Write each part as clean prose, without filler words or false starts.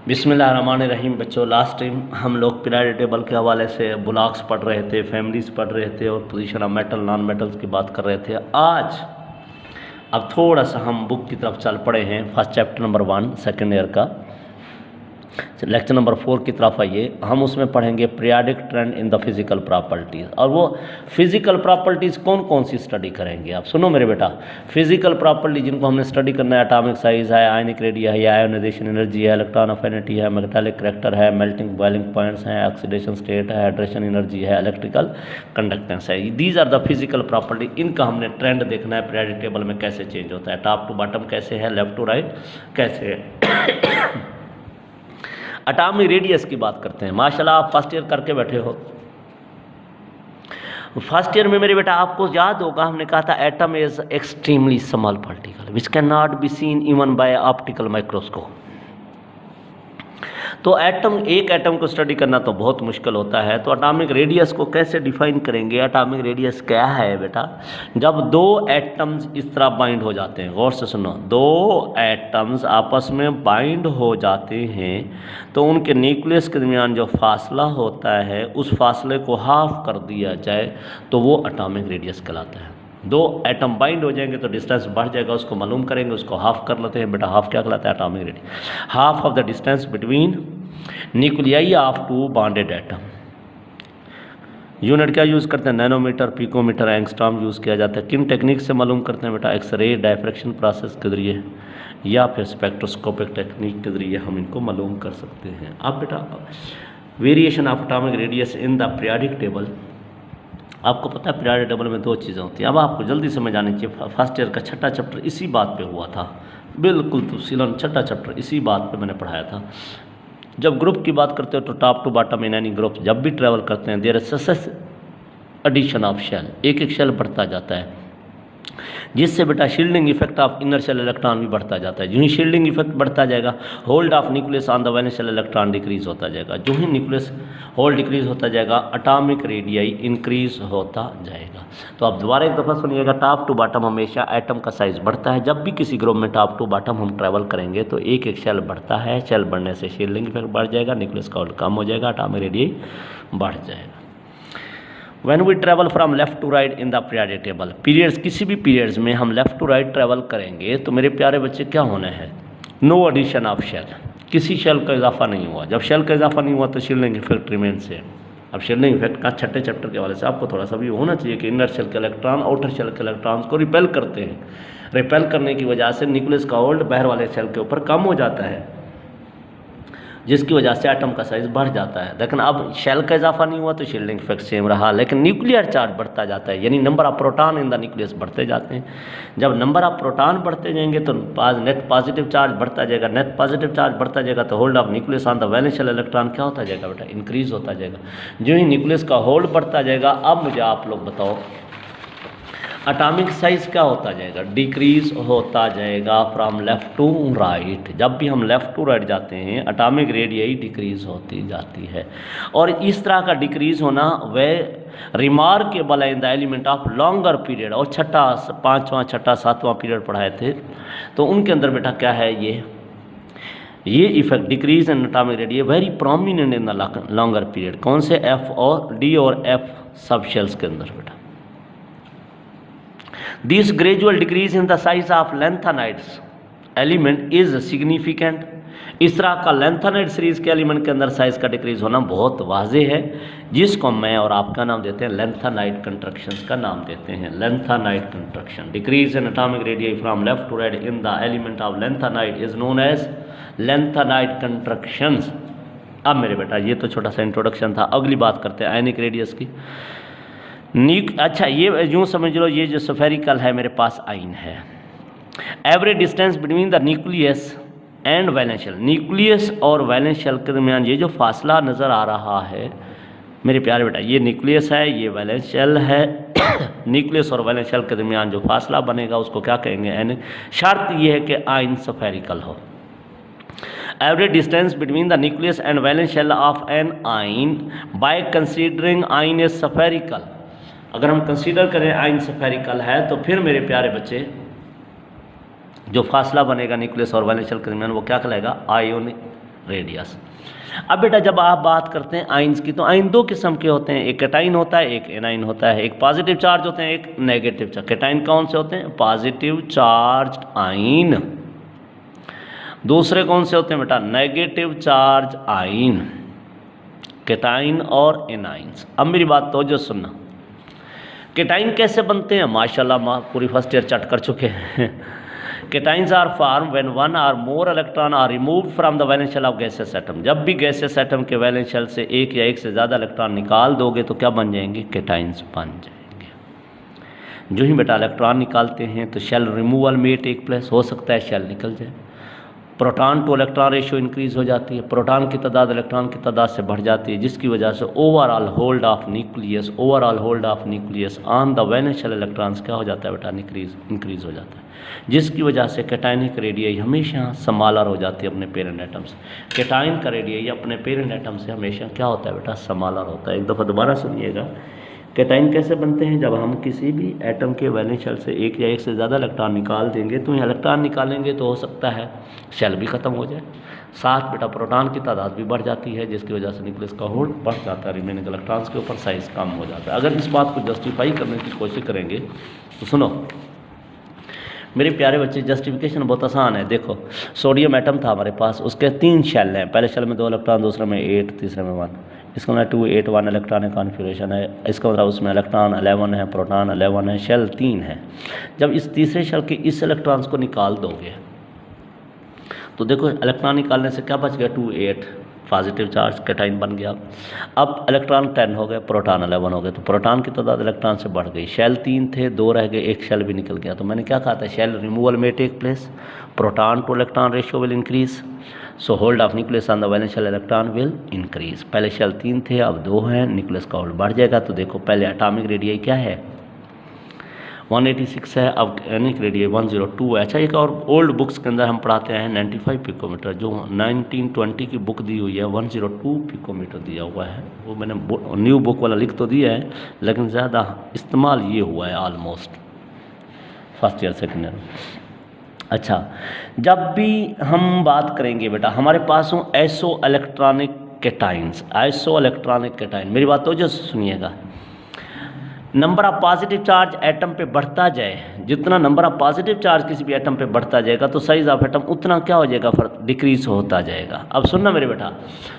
बिस्मिल्लाहिर्रहमानिर्रहीम। बच्चों, last time हम लोग पीरियोडिक टेबल के हवाले से ब्लॉक्स पढ़ रहे थे, फैमिलीज पढ़ रहे थे और position of metal non metals की बात कर रहे थे। आज अब थोड़ा सा हम बुक की तरफ चल पड़े हैं। First chapter number 1 second year का लेक्चर नंबर 4 की तरफ आइए। हम उसमें पढ़ेंगे periodic trend in the physical properties. और वो फिजिकल प्रॉपर्टीज़ कौन कौन सी स्टडी करेंगे आप सुनो मेरे बेटा। फिजिकल प्रॉपर्टी जिनको हमने स्टडी करना है, एटॉमिक साइज है, आयनिक रेडिया है, आयोनाइजेशन एनर्जी है, इलेक्ट्रॉन अफिनिटी है, मेटालिक करैक्टर है, मेल्टिंग बॉइलिंग पॉइंट्स हैं, ऑक्सीडेशन स्टेट है, हाइड्रेशन एनर्जी है, इलेक्ट्रिकल कंडक्टेंस है। These are the physical property. इनका हमने ट्रेंड देखना है, पीरियोडिक टेबल में कैसे चेंज होता है, टॉप टू बॉटम कैसे है, लेफ्ट टू राइट कैसे है। एटॉमिक रेडियस की बात करते हैं। माशाल्लाह आप फर्स्ट ईयर करके बैठे हो। फर्स्ट ईयर में मेरे बेटा आपको याद होगा हमने कहा था atom is extremely small particle which can not be seen even bye optical microscope. तो एक एटम को स्टडी करना तो बहुत मुश्किल होता है। तो एटॉमिक रेडियस को कैसे डिफाइन करेंगे? एटॉमिक रेडियस क्या है बेटा? जब दो एटम्स इस तरह बाइंड हो जाते हैं, गौर से सुनो, दो एटम्स आपस में बाइंड हो जाते हैं तो उनके न्यूक्लियस के दरमियान जो फासला होता है उस फासले को हाफ कर दिया जाए तो वो एटॉमिक रेडियस कहलाता है। दो एटम बाइंड हो जाएंगे तो डिस्टेंस बढ़ जाएगा, उसको मालूम करेंगे, उसको हाफ कर लेते हैं बेटा। हाफ क्या कहलाता है? Atomic radius. Half of the distance between nuclei of two bonded atom. Unit क्या यूज़ करते हैं? नैनोमीटर, पिकोमीटर, एंगस्ट्रॉम यूज़ किया जाता है। किन टेक्निक से मालूम करते हैं बेटा? एक्सरे डायफ्रैक्शन प्रोसेस के जरिए या फिर स्पेक्ट्रोस्कोपिक टेक्निक के जरिए हम इनको मालूम कर सकते हैं। अब बेटा variation of atomic radius in the periodic table. आपको पता है पीरियोडिक टेबल में दो चीज़ें होती हैं। अब आपको जल्दी समझ आनी चाहिए। फर्स्ट ईयर का छठा चैप्टर इसी बात पे हुआ था, बिल्कुल तफसीलन छठा चैप्टर इसी बात पे मैंने पढ़ाया था। जब ग्रुप की बात करते हो तो top to bottom in any group जब भी ट्रैवल करते हैं there is success addition of shell, एक एक शेल बढ़ता जाता है, जिससे बेटा shielding effect of inner shell electron भी बढ़ता जाता है। जो ही शील्डिंग इफेक्ट बढ़ता जाएगा hold of nucleus on the valence shell electron decrease होता जाएगा। जो ही न्यूक्लियस होल्ड डिक्रीज होता जाएगा एटॉमिक रेडियाई इंक्रीज होता जाएगा। तो अब दोबारा एक दफ़ा सुनिएगा, टॉप टू बॉटम हमेशा एटम का साइज बढ़ता है। जब भी किसी ग्रुप में टॉप टू बॉटम हम ट्रैवल करेंगे तो एक एक शेल बढ़ता है। शेल बढ़ने से शील्डिंग इफेक्ट बढ़ जाएगा, न्यूक्लियस का होल्ड कम हो जाएगा, एटॉमिक रेडियाई बढ़ जाएगा। When we travel from left to right in the periodic table, periods किसी भी पीरियड्स में हम लेफ़्ट टू राइट ट्रैवल करेंगे तो मेरे प्यारे बच्चे क्या होना है? नो एडिशन ऑफ शेल, किसी शेल का इजाफा नहीं हुआ। जब शेल का इजाफा नहीं हुआ तो शील्डिंग इफेक्ट रिमेन सेम। अब शील्डिंग इफेक्ट का छठे चैप्टर के हवाले से आपको थोड़ा सा भी होना चाहिए कि इनर शेल के इलेक्ट्रॉन आउटर शेल के इलेक्ट्रॉन्स को रिपेल करते हैं। रिपेल करने की वजह से न्यूक्लियस का होल्ड बाहर वाले शेल के ऊपर कम हो जाता है, जिसकी वजह से एटम का साइज बढ़ जाता है। लेकिन अब शेल का इजाफा नहीं हुआ तो शील्डिंग इफेक्ट सेम रहा, लेकिन न्यूक्लियर चार्ज बढ़ता जाता है, यानी number of proton in the nucleus बढ़ते जाते हैं। जब नंबर ऑफ प्रोटॉन बढ़ते जाएंगे तो नेट पॉजिटिव चार्ज बढ़ता जाएगा। नेट पॉजिटिव चार्ज बढ़ता जाएगा तो hold of nucleus on the valence shell electron क्या होता जाएगा बेटा? इंक्रीज होता जाएगा। जो ही न्यूक्लियस का होल्ड बढ़ता जाएगा, अब मुझे आप लोग बताओ एटॉमिक साइज क्या होता जाएगा? डिक्रीज होता जाएगा फ्रॉम लेफ़्ट टू राइट। जब भी हम लेफ़्ट टू राइट जाते हैं एटॉमिक रेडियाई डिक्रीज होती जाती है। और इस तरह का डिक्रीज होना वह रिमार्केबल है इन the element of longer period. और पाँचवां छठा सातवां पीरियड पढ़ाए थे तो उनके अंदर बेटा क्या है? ये effect decrease in atomic radius very prominent in the longer period. कौन से? एफ और डी और एफ सब शेल्स के अंदर बेटा। This gradual decrease in the size of lanthanides element is significant। इस तरह का लैंथेनाइड सीरीज के एलिमेंट के अंदर साइज का डिक्रीज होना बहुत वाजे है, जिसको मैं और आपका नाम देते हैं लैंथेनाइड कंट्रक्शंस का नाम देते हैं। Lanthanide contraction decrease in atomic radius from left to right in the element of lanthanide is known as lanthanide contractions. अब मेरे बेटा ये तो छोटा सा इंट्रोडक्शन था। अगली बात करते हैं आयनिक रेडियस की। अच्छा ये यूँ समझ लो, ये जो स्फेरिकल है मेरे पास आयन है। Average distance between the nucleus and valence shell, nucleus और वैलेंस शेल के दरमियान ये जो फासला नज़र आ रहा है मेरे प्यारे बेटा, ये न्यूक्लियस है, ये वैलेंस शेल है। न्यूक्लियस और वैलेंस शेल के दरमियान जो फासला बनेगा उसको क्या कहेंगे? एन। शर्त ये है कि आयन स्फेरिकल हो। Average distance between the nucleus and valence shell of an ion by considering ion is spherical. अगर हम कंसीडर करें आयन स्फेरिकल है तो फिर मेरे प्यारे बच्चे जो फासला बनेगा न्यूक्लियस और वैलेंस शेल के दरमियान वो क्या कहलाएगा? Ionic radius. अब बेटा जब आप बात करते हैं आइंस की, तो आइन दो किस्म के होते हैं, एक कैटाइन होता है, एक एनाइन होता है। एक पॉजिटिव चार्ज होते हैं, एक नेगेटिव चार्ज। कैटाइन कौन से होते हैं? पॉजिटिव चार्ज आइन। दूसरे कौन से होते हैं बेटा? नेगेटिव चार्ज आइन, कैटाइन और एनाइंस। अब मेरी बात तो जो सुनना, कैटाइन कैसे बनते हैं? माशाल्लाह पूरी फर्स्ट ईयर चट कर चुके हैं। Cations are formed when one or more electron are removed from the valence shell of gaseous atom। जब भी gaseous atom के वैलेंस शेल से एक या एक से ज़्यादा इलेक्ट्रॉन निकाल दोगे तो क्या बन जाएंगे? कैटाइंस बन जाएंगे। जो ही बेटा इलेक्ट्रॉन निकालते हैं तो शेल रिमूवल में टेक प्लेस, हो सकता है शेल निकल जाए। Proton to electron ratio increase हो जाती है, प्रोटॉन की तादाद इलेक्ट्रॉन की तादाद से बढ़ जाती है, जिसकी वजह से overall hold of nucleus on the valence shell electrons क्या हो जाता है बेटा? इंक्रीज हो जाता है, जिसकी वजह से कैटाइनिक रेडियई हमेशा समालर हो जाती है अपने पेरेंट एटम से। कैटाइन का रेडियई अपने पेरेंट एटम से हमेशा क्या होता है बेटा? समालर होता है। एक दफ़ा दोबारा सुनिएगा, कैटाइन कैसे बनते हैं? जब हम किसी भी एटम के वैलेंस शेल से एक या एक से ज़्यादा इलेक्ट्रॉन निकाल देंगे, तो इलेक्ट्रॉन निकालेंगे तो हो सकता है शेल भी ख़त्म हो जाए, साथ बेटा प्रोटॉन की तादाद भी बढ़ जाती है, जिसकी वजह से न्यूक्लियस का होल्ड बढ़ जाता है, रिमेनिंग इलेक्ट्रॉन्स के ऊपर साइज कम हो जाता है। अगर इस बात को जस्टिफाई करने की कोशिश करेंगे तो सुनो मेरे प्यारे बच्चे, जस्टिफिकेशन बहुत आसान है। देखो सोडियम एटम था हमारे पास, उसके 3 शेल हैं, पहले शेल में 2 इलेक्ट्रॉन, दूसरे में 8, तीसरे में 1। इसका मतलब 2, 8, 1 इलेक्ट्रॉनिक कॉन्फ़िगरेशन है। इसका मतलब उसमें इलेक्ट्रॉन 11 है, प्रोटॉन 11 है, शेल 3 है। जब इस तीसरे शेल के इस इलेक्ट्रॉन्स को निकाल दोगे तो देखो इलेक्ट्रॉन निकालने से क्या बच गया? 2, 8 पॉजिटिव चार्ज कैटाइन बन गया। अब इलेक्ट्रॉन 10 हो गए, प्रोटॉन 11 हो गए, तो प्रोटॉन की तादाद इलेक्ट्रॉन से बढ़ गई। शेल 3 थे, 2 रह गए, एक शेल भी निकल गया। तो मैंने क्या कहा था? शेल रिमूवल में take place, proton to electron ratio will increase, so hold of nucleus on the valence shell electron will increase. पहले शेल 3 थे, अब 2 हैं, न्यूक्लियस का होल्ड बढ़ जाएगा। तो देखो पहले एटॉमिक रेडियई क्या है? 186 है, अब एनिक रेडियई 102 है। अच्छा, एक और ओल्ड बुक्स के अंदर हम पढ़ाते हैं 95 पिकोमीटर, जो 1920 की बुक दी हुई है 102 पिकोमीटर दिया हुआ है। वो मैंने न्यू बुक वाला लिख तो दिया है, लेकिन ज़्यादा इस्तेमाल ये हुआ है almost first year second year. अच्छा, जब भी हम बात करेंगे बेटा, हमारे पास हो iso electronic cations, iso electronic cation. मेरी बात तो जो सुनिएगा, number of positive charge atom पे बढ़ता जाए, जितना नंबर ऑफ पॉजिटिव चार्ज किसी भी एटम पे बढ़ता जाएगा तो साइज ऑफ एटम उतना क्या हो जाएगा? डिक्रीज होता जाएगा। अब सुनना मेरे बेटा,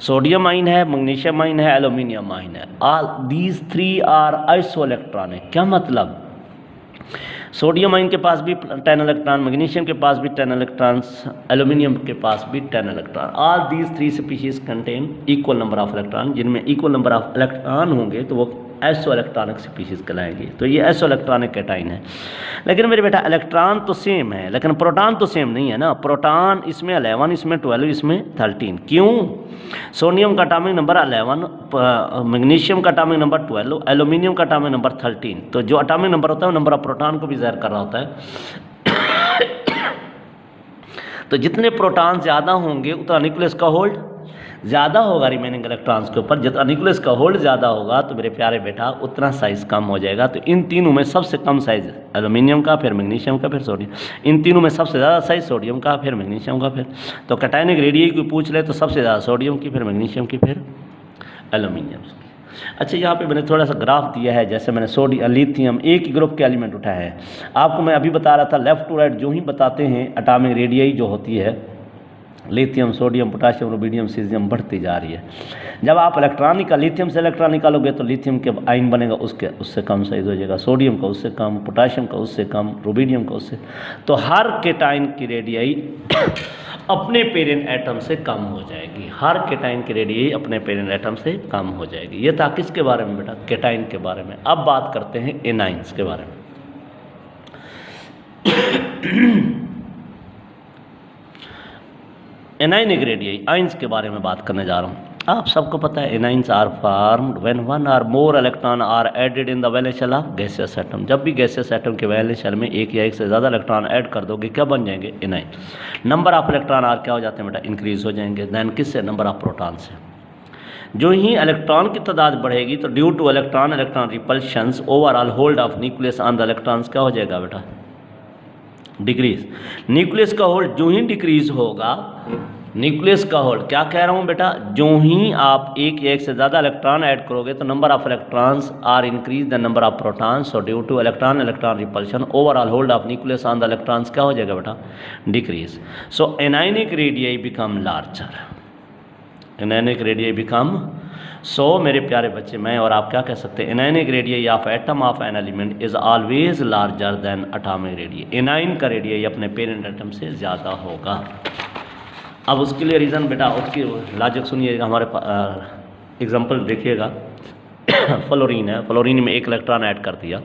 सोडियम आइन है, मैग्नीशियम आइन है, एल्यूमिनियम आइन है, all these 3 are isoelectronic. क्या मतलब? सोडियम आइन के पास भी 10 इलेक्ट्रॉन, मैग्नीशियम के पास भी 10 इलेक्ट्रॉन्स, एल्यूमिनियम के पास भी 10 electron. All these 3 species contain equal number of electron. जिनमें इक्वल नंबर ऑफ इलेक्ट्रॉन होंगे तो वो आइसो इलेक्ट्रॉनिक स्पीशीज कहलाएंगे। तो ये आइसो इलेक्ट्रॉनिक कैटाइन है। लेकिन मेरे बेटा इलेक्ट्रॉन तो सेम है, लेकिन प्रोटॉन तो सेम नहीं है ना। प्रोटॉन इसमें 11, इसमें 12, इसमें 13। क्यों? सोडियम का एटॉमिक नंबर 11, मैग्नीशियम का एटॉमिक नंबर 12, एल्यूमिनियम का एटॉमिक नंबर 13। तो जो एटॉमिक नंबर होता है वो नंबर ऑफ प्रोटॉन को भी ज़ाहिर कर रहा होता है। तो जितने प्रोटॉन ज़्यादा होंगे उतना न्यूक्लियस का होल्ड ज़्यादा होगा रिमेनिंग इलेक्ट्रॉन्स के ऊपर। जितना न्यूक्लियस का होल्ड ज़्यादा होगा तो मेरे प्यारे बेटा उतना साइज़ कम हो जाएगा। तो इन तीनों में सबसे कम साइज़ एल्यूमिनियम का, फिर मैग्नीशियम का, फिर सोडियम। इन तीनों में सबसे ज़्यादा साइज़ सोडियम का, फिर मैग्नीशियम का। फिर तो कैटाइनिक रेडियई को पूछ ले तो सबसे ज़्यादा सोडियम की, फिर मैग्नीशियम की, फिर एल्यूमिनियम की। अच्छा, यहाँ पे मैंने थोड़ा सा ग्राफ दिया है। जैसे मैंने सोडियम, लिथियम एक ही ग्रुप के एलिमेंट उठाया है। आपको मैं अभी बता रहा था लेफ्ट टू राइट जो ही बताते हैं एटॉमिक रेडियई जो होती है, lithium, sodium, potassium, rubidium, caesium बढ़ती जा रही है। जब आप लिथियम से इलेक्ट्रॉन निकालोगे तो लिथियम के आयन बनेगा, उससे कम साइज हो जाएगा, सोडियम का उससे कम, पोटाशियम का उससे कम, रुबिडियम का उससे। तो हर कैटाइन की रेडियई अपने पेरेंट एटम से कम हो जाएगी। हर कैटाइन की रेडियई अपने पेरेंट एटम से कम हो जाएगी। ये था किसके बारे में बेटा? कैटाइन के बारे में। अब बात करते हैं एनाइंस के बारे में। एनाइनिक रेडियई, आइंस के बारे में बात करने जा रहा हूँ। आप सबको पता है एनाइंस आर फॉर्म्ड व्हेन 1 और more electron are added in the valence shell of gaseous atom. जब भी गैसियस एटम के वैलेंस शेल में एक या एक से ज़्यादा इलेक्ट्रॉन ऐड कर दोगे क्या बन जाएंगे? Anion. Number of electron are क्या हो जाते हैं बेटा? इंक्रीज हो जाएंगे। दैन किससे? नंबर ऑफ प्रोटॉन से। जो ही इलेक्ट्रॉन की तादाद बढ़ेगी तो due to electron repulsions overall hold of nucleus on the electrons क्या हो जाएगा बेटा? डिक्रीज। न्यूक्लियस का होल्ड जो ही डिक्रीज होगा न्यूक्लियस का होल्ड, क्या कह रहा हूँ बेटा, जो ही आप एक या एक से ज़्यादा इलेक्ट्रॉन ऐड करोगे तो number of electrons are increase the number of protons, so due to electron electron repulsion overall hold of nucleus on the electrons क्या हो जाएगा बेटा, decrease. So anionic radii become larger, anionic radii become, so मेरे प्यारे बच्चे, मैं और आप क्या कह सकते हैं, anionic radii of atom of an element is always larger than atomic radii, A9 का रेडियाई अपने पेरेंट एटम से ज़्यादा होगा। अब उसके लिए रीज़न बेटा, उसकी लॉजिक सुनिएगा, हमारे एग्जांपल देखिएगा। फ्लोरीन है, फ्लोरीन में एक इलेक्ट्रॉन ऐड कर दिया,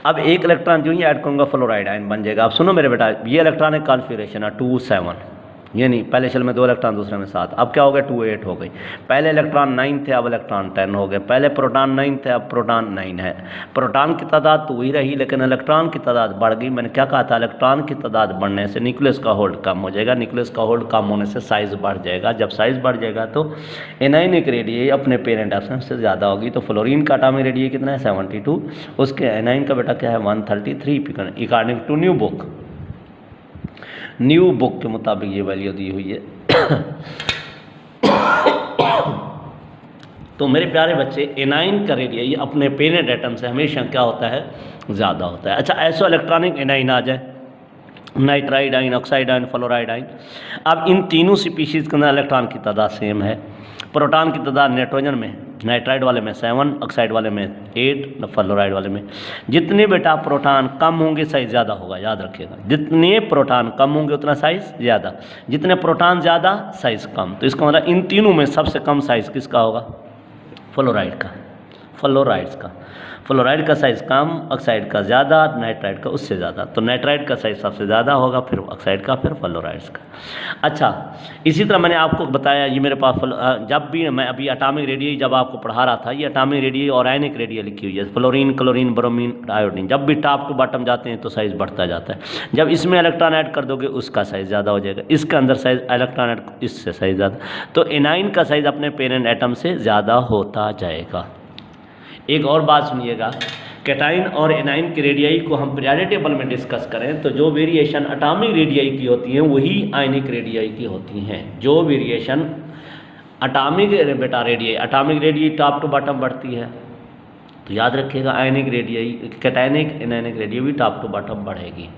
अब एक इलेक्ट्रॉन जो ही ऐड करूँगा फ्लोराइड आयन बन जाएगा। अब सुनो मेरे बेटा, ये इलेक्ट्रॉनिक कॉन्फ़िगरेशन है 2 7, ये नहीं, पहले शेल में 2 इलेक्ट्रॉन दूसरे में 7, अब क्या हो गया 2 8 हो गई। पहले इलेक्ट्रॉन 9 थे, अब इलेक्ट्रॉन 10 हो गए। पहले प्रोटॉन 9 थे, अब प्रोटॉन 9 है। प्रोटॉन की तादाद तो वही रही, लेकिन इलेक्ट्रॉन की तादाद बढ़ गई। मैंने क्या कहा था, इलेक्ट्रॉन की तादाद बढ़ने से न्यूक्लियस का होल्ड कम हो जाएगा, न्यूक्लियस का होल्ड कम होने से साइज़ बढ़ जाएगा। जब साइज़ बढ़ जाएगा तो एनायनिक रेडियाई अपने पेरेंट एटम से ज़्यादा होगी। तो फ्लोरीन का एटॉमिक रेडियाई कितना है 72, उसके एनाइन का बेटा क्या है 133 according to new book, new book के मुताबिक ये वैल्यू दी हुई है। तो मेरे प्यारे बच्चे, एनाइन का रेडियाई अपने पेरेंट एटम से हमेशा क्या होता है, ज़्यादा होता है। अच्छा, ऐसा इलेक्ट्रॉनिक एनाइन आ जाए, नाइट्राइड आइन, ऑक्साइड आइन, फ्लोराइड आइन। अब इन तीनों स्पीशीज़ के अंदर इलेक्ट्रॉन की तादाद सेम है। प्रोटॉन की तादाद नाइट्रोजन में, नाइट्राइड वाले में 7, ऑक्साइड वाले में 8, फ्लोराइड वाले में। जितने बेटा प्रोटॉन कम होंगे साइज़ ज़्यादा होगा, याद रखिएगा। जितने प्रोटॉन कम होंगे उतना साइज़ ज़्यादा, जितने प्रोटॉन ज़्यादा साइज़ कम। तो इसका मतलब इन तीनों में सबसे कम साइज़ किसका होगा, फ्लोराइड का, फ्लोराइड्स का। फ्लोराइड का साइज़ कम, ऑक्साइड का ज़्यादा, नाइट्राइड का उससे ज़्यादा। तो नाइट्राइड का साइज़ सबसे ज़्यादा होगा, फिर ऑक्साइड का, फिर फ्लोराइड्स का। अच्छा, इसी तरह मैंने आपको बताया, ये मेरे पास जब भी मैं अभी एटॉमिक रेडियाई जब आपको पढ़ा रहा था, ये एटॉमिक रेडियाई और आयनिक रेडियाई लिखी हुई है, फ्लोरीन, क्लोरीन, ब्रोमीन, आयोडीन। जब भी टॉप टू बॉटम जाते हैं तो साइज़ बढ़ता जाता है। जब इसमें इलेक्ट्रॉन ऐड कर दोगे उसका साइज़ ज़्यादा हो जाएगा, इसके अंदर साइज़ इलेक्ट्रॉन ऐड, इससे साइज़ ज़्यादा। तो एनाइन का साइज़ अपने पेरेंट एटम से ज़्यादा होता जाएगा। एक और बात सुनिएगा, कैटाइन और एनाइन के रेडियाई को हम पीरियोडिक टेबल में डिस्कस करें तो जो वेरिएशन एटॉमिक रेडियाई की होती हैं वही आयनिक रेडियाई की होती हैं। जो वेरिएशन एटॉमिक बेटा radii, atomic radii top to bottom बढ़ती है, तो याद रखिएगा ionic radii, cationic anionic radii भी टॉप टू बॉटम बढ़ेगी।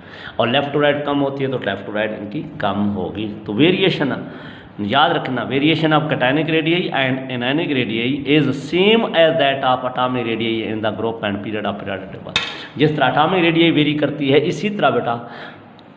और लेफ्ट टू राइट कम होती है तो लेफ्ट टू राइट इनकी कम होगी। तो वेरिएशन याद रखना, variation of cationic radii and anionic radii is same as that of atomic radii in the group and period of periodic table. जिस तरह एटॉमिक रेडियाई वेरी करती है, इसी तरह बेटा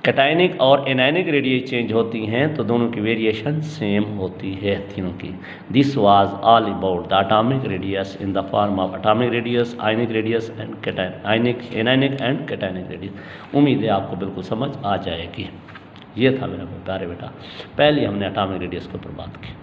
कैटाइनिक और एनायनिक रेडियाई चेंज होती हैं, तो दोनों की वेरिएशन सेम होती है तीनों की। This was all about the atomic radius in the form of atomic radius, ionic radius and cation, ionic, anionic and cationic radius. उम्मीद है आपको बिल्कुल समझ आ जाएगी। ये था मेरा प्यारे बेटा, पहले हमने एटॉमिक रेडियस के ऊपर बात की।